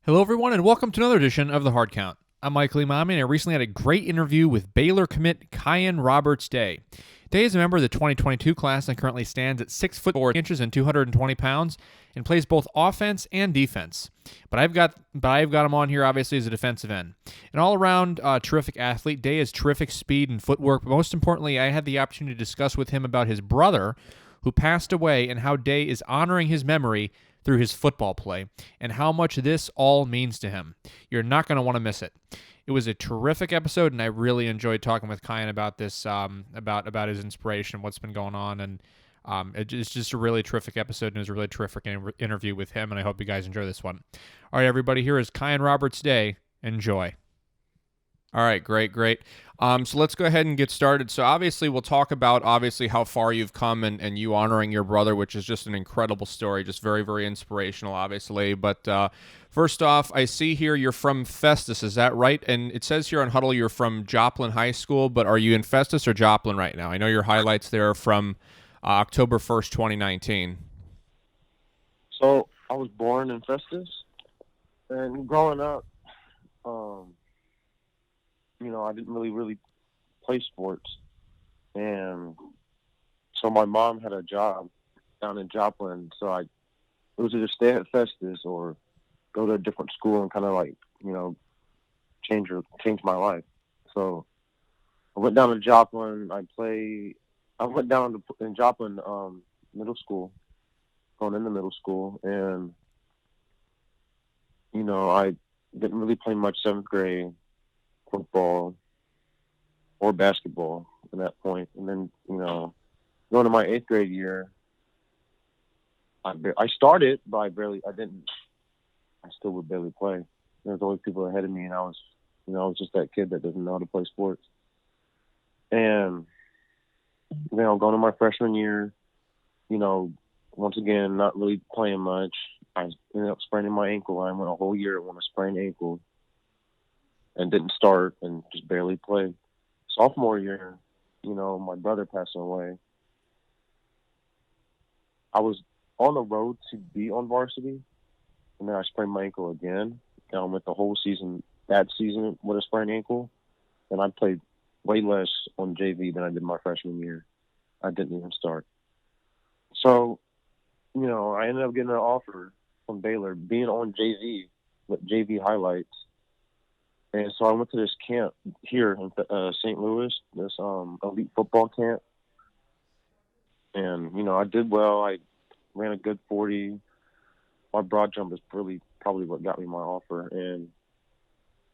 Hello, everyone, and welcome to another edition of the Hard Count. I'm Michael Emami, and I recently had a great interview with Baylor commit Kaian Roberts. Day is a member of the 2022 class and currently stands at 6 foot 4 inches and 220 pounds and plays both offense and defense. But I've got him on here obviously as a defensive end. An all-around terrific athlete. Day has terrific speed and footwork. But most importantly, I had the opportunity to discuss with him about his brother who passed away and how Day is honoring his memory through his football play and how much this all means to him. You're not going to want to miss it. It was a terrific episode, and I really enjoyed talking with Kaian about this, about his inspiration, what's been going on, and it's just a really terrific episode, and it was a really terrific interview with him, and I hope you guys enjoy this one. All right, everybody, here is Kaian Roberts' Day. Enjoy. All right, great. So let's go ahead and get started. So obviously we'll talk about how far you've come and you honoring your brother, which is just an incredible story, just very, very inspirational, obviously. But first off, I see here you're from Festus, is that right? And it says here on Hudl you're from Joplin High School, but are you in Festus or Joplin right now? I know your highlights there are from October 1st, 2019. So I was born in Festus, and growing up, I didn't really play sports. And so my mom had a job down in Joplin. So it was either stay at Festus or go to a different school and kind of change my life. So I went down to Joplin. I went down in Joplin middle school, going into middle school. And, I didn't really play much 7th grade football or basketball at that point. And then, going to my 8th grade year, I started, but I still would barely play. There's always people ahead of me, and I was just that kid that doesn't know how to play sports. And, going to my freshman year, once again, not really playing much. I ended up spraining my ankle. I went a whole year with a sprained ankle and didn't start and just barely played. Sophomore year, my brother passing away. I was on the road to be on varsity, and then I sprained my ankle again. And I went the whole season, that season, with a sprained ankle, and I played way less on JV than I did my freshman year. I didn't even start. So, I ended up getting an offer from Baylor, being on JV, with JV highlights. And so I went to this camp here in St. Louis, this elite football camp. And, I did well. I ran a good 40. My broad jump is probably what got me my offer. And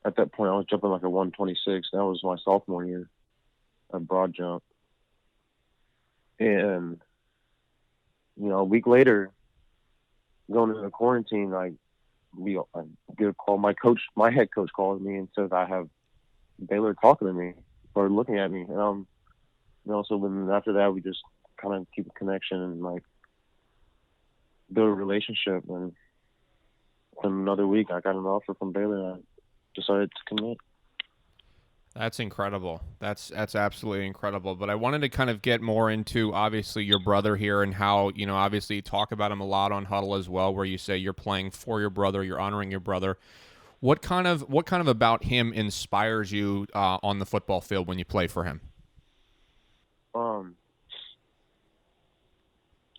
at that point, I was jumping like a 126. That was my sophomore year, a broad jump. And, a week later, going into the quarantine, I get a call. My head coach calls me and says I have Baylor talking to me or looking at me. And so then after that, we just kind of keep a connection and build a relationship. And in another week, I got an offer from Baylor, and I decided to commit. That's incredible. That's absolutely incredible. But I wanted to kind of get more into obviously your brother here and how, obviously you talk about him a lot on Hudl as well, where you say you're playing for your brother, you're honoring your brother. What kind of about him inspires you on the football field when you play for him? I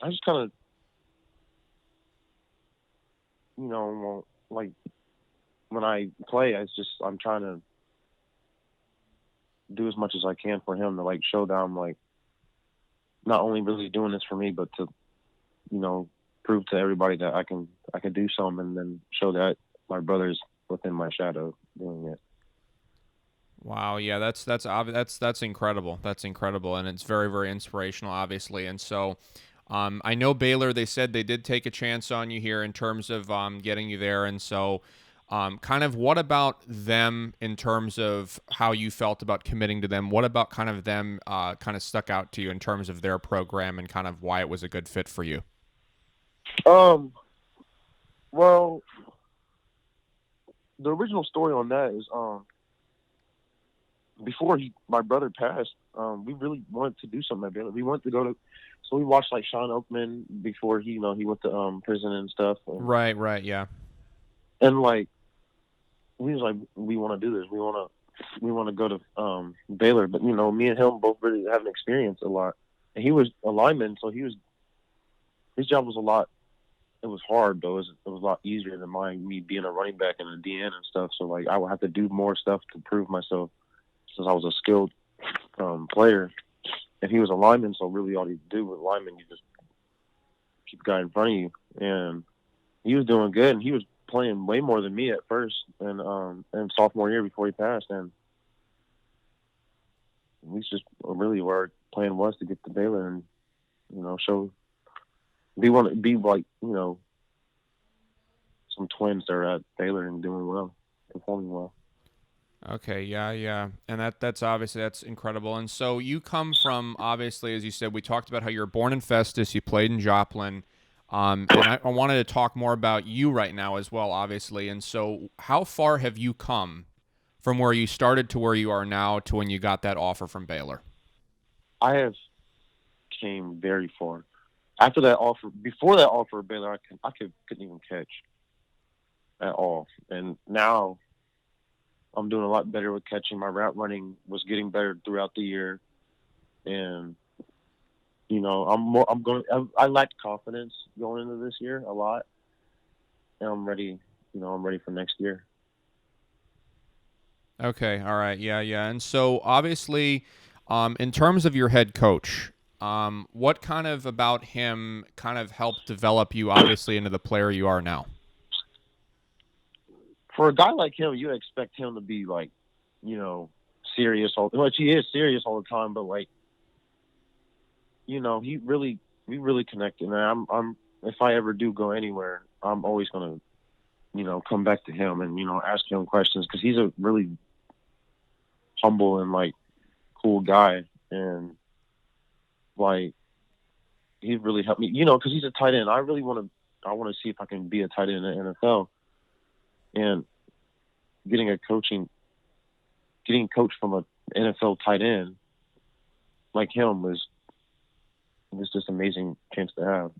just kind of, when I play, I'm trying to do as much as I can for him to show that I'm not only really doing this for me, but to, prove to everybody that I can do something, and then show that my brother's within my shadow doing it. Wow, yeah, that's incredible. That's incredible, and it's very, very inspirational, obviously. And so, I know Baylor. They said they did take a chance on you here in terms of getting you there, and so. Kind of what about them in terms of how you felt about committing to them? What about kind of them kind of stuck out to you in terms of their program and kind of why it was a good fit for you? Well, the original story on that is before my brother passed, we really wanted to do something at Baylor. We wanted to so we watched Sean Oakman before he went to prison and stuff. Right, yeah. And we was like, we want to do this. We want to go to Baylor. But me and him both really haven't experienced a lot. And he was a lineman, so his job was a lot. It was hard though. It was a lot easier than me being a running back and a DN and stuff. So like I would have to do more stuff to prove myself since I was a skilled player. And he was a lineman, so really all you do with lineman, you just keep the guy in front of you. And he was doing good, and he was playing way more than me at first, and sophomore year before he passed. And we just really where our plan was to get to Baylor and show be like some twins that are at Baylor and doing well, performing well. Okay, yeah. And that's incredible. And so you come from, obviously, as you said, we talked about how you were born in Festus, you played in Joplin. And I wanted to talk more about you right now as well, obviously. And so how far have you come from where you started to where you are now to when you got that offer from Baylor? I have came very far. After that offer, before that offer of Baylor, couldn't even catch at all. And now I'm doing a lot better with catching. My route running was getting better throughout the year. And I lacked confidence going into this year a lot, and I'm ready. I'm ready for next year. Okay, all right, yeah. And so obviously, in terms of your head coach, what kind of about him kind of helped develop you, obviously, into the player you are now? For a guy like him, you expect him to be like, serious which he is serious all the time, but like, we really connected. And I'm if I ever do go anywhere, I'm always gonna, come back to him and ask him questions because he's a really humble and like cool guy, and like he really helped me, because he's a tight end. I want to see if I can be a tight end in the NFL, and getting coached from an NFL tight end like him was just an amazing chance to have.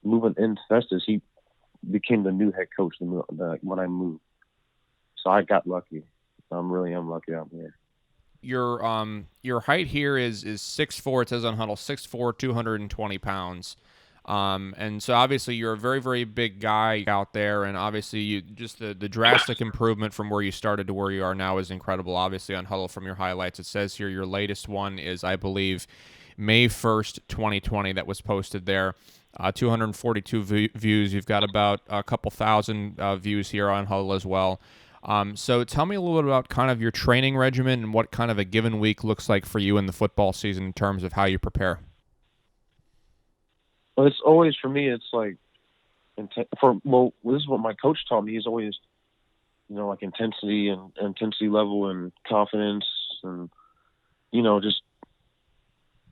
Moving in Festus, he became the new head coach when I moved. So I got lucky. I'm lucky out here. Your height here is 6'4". It says on Hudl 6'4", 220 pounds. And so obviously you're a very, very big guy out there, and obviously you just the drastic improvement from where you started to where you are now is incredible. Obviously on Hudl from your highlights, it says here your latest one is, I believe, May 1st, 2020 that was posted there. 242 views. You've got about a couple thousand views here on Hudl as well. So tell me a little bit about kind of your training regimen and what kind of a given week looks like for you in the football season in terms of how you prepare. Well, it's always for me. It's like this is what my coach taught me. He's always, like intensity level and confidence, and just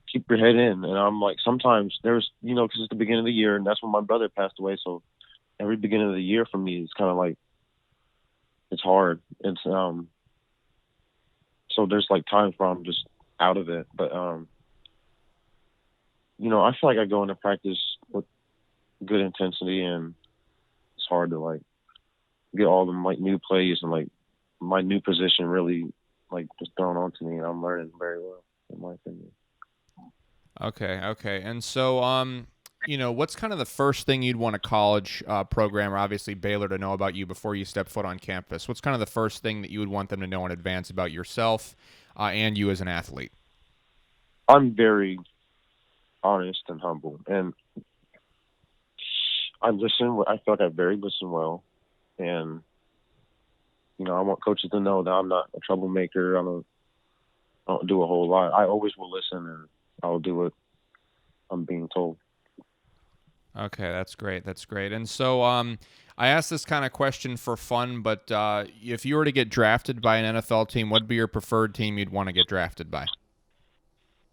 keep your head in. And I'm like, sometimes there's, because it's the beginning of the year, and that's when my brother passed away. So every beginning of the year for me is kind of like, it's hard. It's so there's like times where I'm just out of it, but I feel like I go into practice with good intensity, and it's hard to like get all them like new plays and like my new position really like just thrown onto me, and I'm learning very well, in my opinion. Okay. And so, what's kind of the first thing you'd want a college program, or obviously Baylor, to know about you before you step foot on campus? What's kind of the first thing that you would want them to know in advance about yourself and you as an athlete? I'm very honest and humble, and I listen. I feel like I very listen well, and I want coaches to know that I'm not a troublemaker. I don't do a whole lot. I always will listen, and I'll do what I'm being told. Okay, that's great. And so I asked this kind of question for fun, but if you were to get drafted by an NFL team, what would be your preferred team you'd want to get drafted by?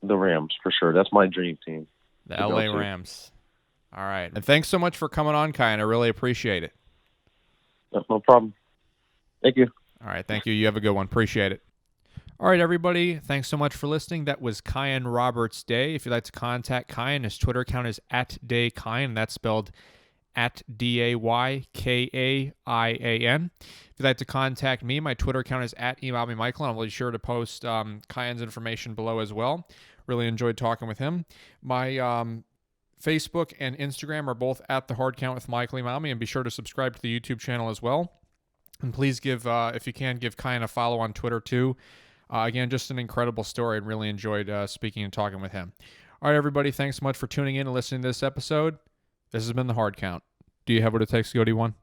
The Rams, for sure. That's my dream team. The LA Rams. All right. And thanks so much for coming on, Kaian. I really appreciate it. No problem. Thank you. All right. Thank you. You have a good one. Appreciate it. All right, everybody. Thanks so much for listening. That was Kaian Roberts Day. If you'd like to contact Kaian, his Twitter account is @DayKaian. That's spelled at DAYKAIAN. If you'd like to contact me, my Twitter account is at Emami Michael, and I'll be sure to post Kaian's information below as well. Really enjoyed talking with him. My Facebook and Instagram are both at The Hard Count with Michael Emami, and be sure to subscribe to the YouTube channel as well. And please give, if you can, give Kaian a follow on Twitter too. Again, just an incredible story, and really enjoyed speaking and talking with him. All right, everybody, thanks so much for tuning in and listening to this episode. This has been The Hard Count. Do you have what it takes to go D1?